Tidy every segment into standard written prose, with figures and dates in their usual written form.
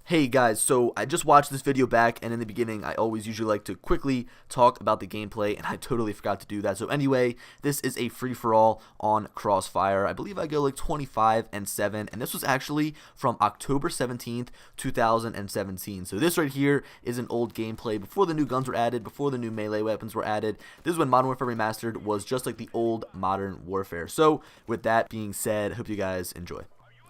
Hey guys, so I just watched this video back, and in the beginning I always usually like to quickly talk about the gameplay, and I totally forgot to do that. So anyway, this is a free-for-all on Crossfire. I believe I go like 25-7, and this was actually from October 17th, 2017. So this right here is an old gameplay before the new guns were added, before the new melee weapons were added. This is when Modern Warfare Remastered was just like the old Modern Warfare. So with that being said, I hope you guys enjoy.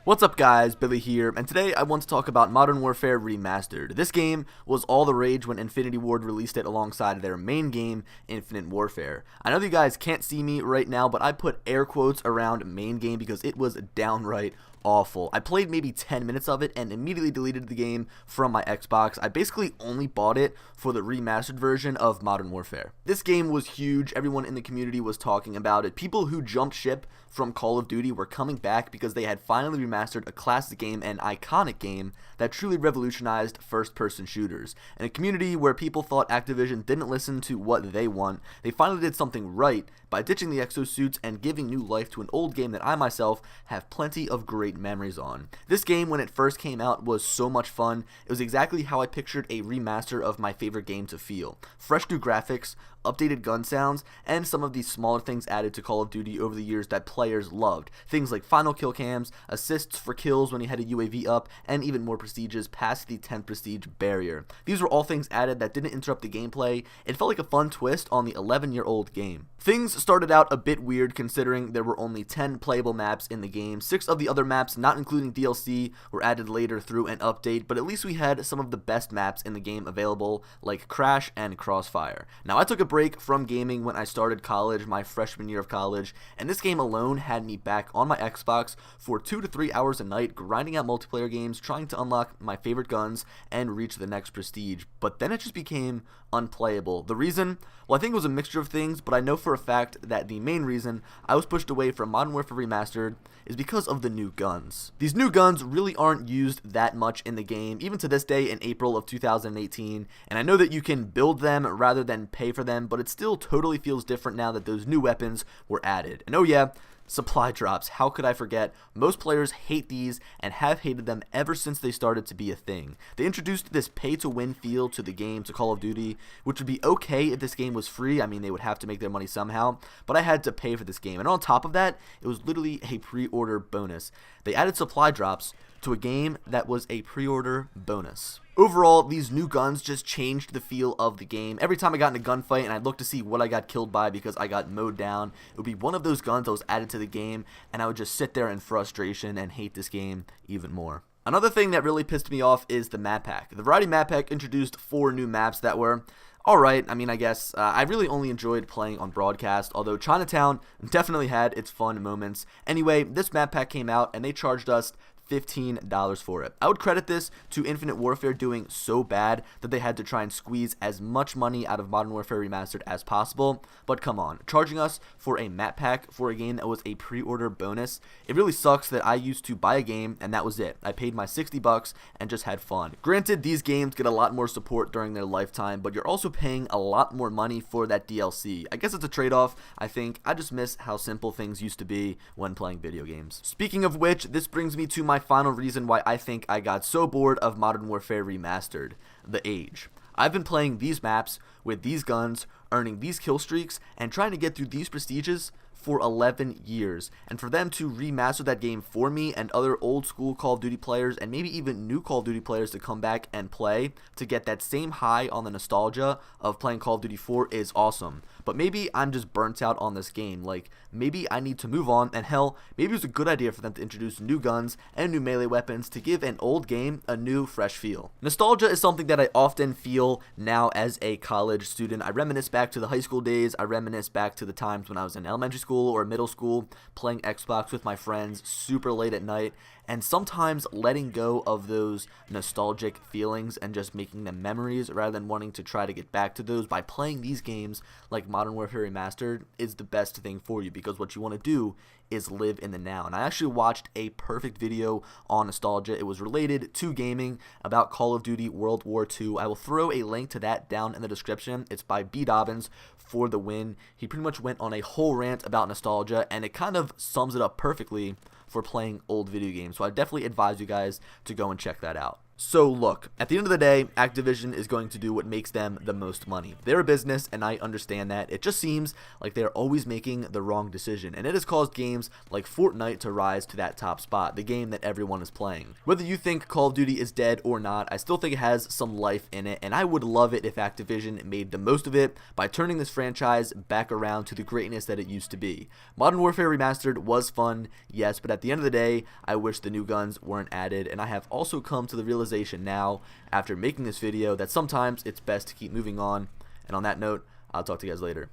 What's up guys, Billy here, and today I want to talk about Modern Warfare Remastered. This game was all the rage when Infinity Ward released it alongside their main game, Infinite Warfare. I know that you guys can't see me right now, but I put air quotes around main game because it was downright awful. I played maybe 10 minutes of it and immediately deleted the game from my Xbox. I basically only bought it for the remastered version of Modern Warfare. This game was huge. Everyone in the community was talking about it. People who jumped ship from Call of Duty were coming back because they had finally remastered a classic game, an iconic game that truly revolutionized first-person shooters. In a community where people thought Activision didn't listen to what they want, they finally did something right by ditching the exosuits and giving new life to an old game that I myself have plenty of great memories on. This game, when it first came out, was so much fun. It was exactly how I pictured a remaster of my favorite game to feel. Fresh new graphics, updated gun sounds, and some of these smaller things added to Call of Duty over the years that players loved. Things like final kill cams, assists for kills when you had a UAV up, and even more prestiges past the 10th prestige barrier. These were all things added that didn't interrupt the gameplay. It felt like a fun twist on the 11-year-old game. Things started out a bit weird considering there were only 10 playable maps in the game. 6 of the other maps, not including DLC, were added later through an update, but at least we had some of the best maps in the game available, like Crash and Crossfire. Now, I took a break from gaming when I started college, my freshman year of college, and this game alone had me back on my Xbox for 2 to 3 hours a night, grinding out multiplayer games, trying to unlock my favorite guns and reach the next prestige. But then it just became unplayable. The reason? Well, I think it was a mixture of things, but I know for a fact that the main reason I was pushed away from Modern Warfare Remastered is because of the new guns. These new guns really aren't used that much in the game, even to this day in April of 2018, and I know that you can build them rather than pay for them, but it still totally feels different now that those new weapons were added. And oh yeah, supply drops, how could I forget? Most players hate these and have hated them ever since they started to be a thing. They introduced this pay-to-win feel to the game, to Call of Duty, which would be okay if this game was free. I mean, they would have to make their money somehow, but I had to pay for this game. And on top of that, it was literally a pre-order bonus. They added supply drops to a game that was a pre-order bonus. Overall, these new guns just changed the feel of the game. Every time I got in a gunfight and I'd look to see what I got killed by because I got mowed down, it would be one of those guns that was added to the game, and I would just sit there in frustration and hate this game even more. Another thing that really pissed me off is the map pack. The Variety map pack introduced 4 new maps that were alright. I mean, I guess I really only enjoyed playing on broadcast, although Chinatown definitely had its fun moments. Anyway, this map pack came out and they charged us $15 for it. I would credit this to Infinite Warfare doing so bad that they had to try and squeeze as much money out of Modern Warfare Remastered as possible, but come on, charging us for a map pack for a game that was a pre-order bonus, it really sucks that I used to buy a game and that was it. I paid my $60 and just had fun. Granted, these games get a lot more support during their lifetime, but you're also paying a lot more money for that DLC. I guess it's a trade-off. I think I just miss how simple things used to be when playing video games. Speaking of which, this brings me to my final reason why I think I got so bored of Modern Warfare Remastered: the age. I've been playing these maps with these guns, earning these kill streaks, and trying to get through these prestiges for 11 years, and for them to remaster that game for me and other old school Call of Duty players and maybe even new Call of Duty players to come back and play to get that same high on the nostalgia of playing Call of Duty 4 is awesome. But maybe I'm just burnt out on this game. Like, maybe I need to move on, and hell, maybe it was a good idea for them to introduce new guns and new melee weapons to give an old game a new, fresh feel. Nostalgia is something that I often feel now as a college student. I reminisce back to the high school days. I reminisce back to the times when I was in elementary school or middle school playing Xbox with my friends super late at night, and sometimes letting go of those nostalgic feelings and just making them memories rather than wanting to try to get back to those by playing these games like Modern Warfare Remastered is the best thing for you, because what you want to do is live in the now. And I actually watched a perfect video on nostalgia. It was related to gaming about Call of Duty World War II. I will throw a link to that down in the description. It's by B. Dobbins for the win. He pretty much went on a whole rant about nostalgia, and it kind of sums it up perfectly for playing old video games. So I definitely advise you guys to go and check that out. So look, at the end of the day, Activision is going to do what makes them the most money. They're a business, and I understand that. It just seems like they're always making the wrong decision, and it has caused games like Fortnite to rise to that top spot, the game that everyone is playing. Whether you think Call of Duty is dead or not, I still think it has some life in it, and I would love it if Activision made the most of it by turning this franchise back around to the greatness that it used to be. Modern Warfare Remastered was fun, yes, but at the end of the day, I wish the new guns weren't added, and I have also come to the realization now after making this video that sometimes it's best to keep moving on. And on that note, I'll talk to you guys later.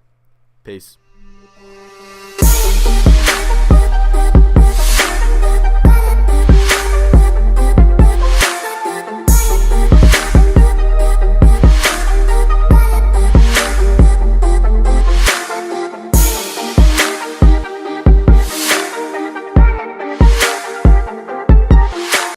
Peace.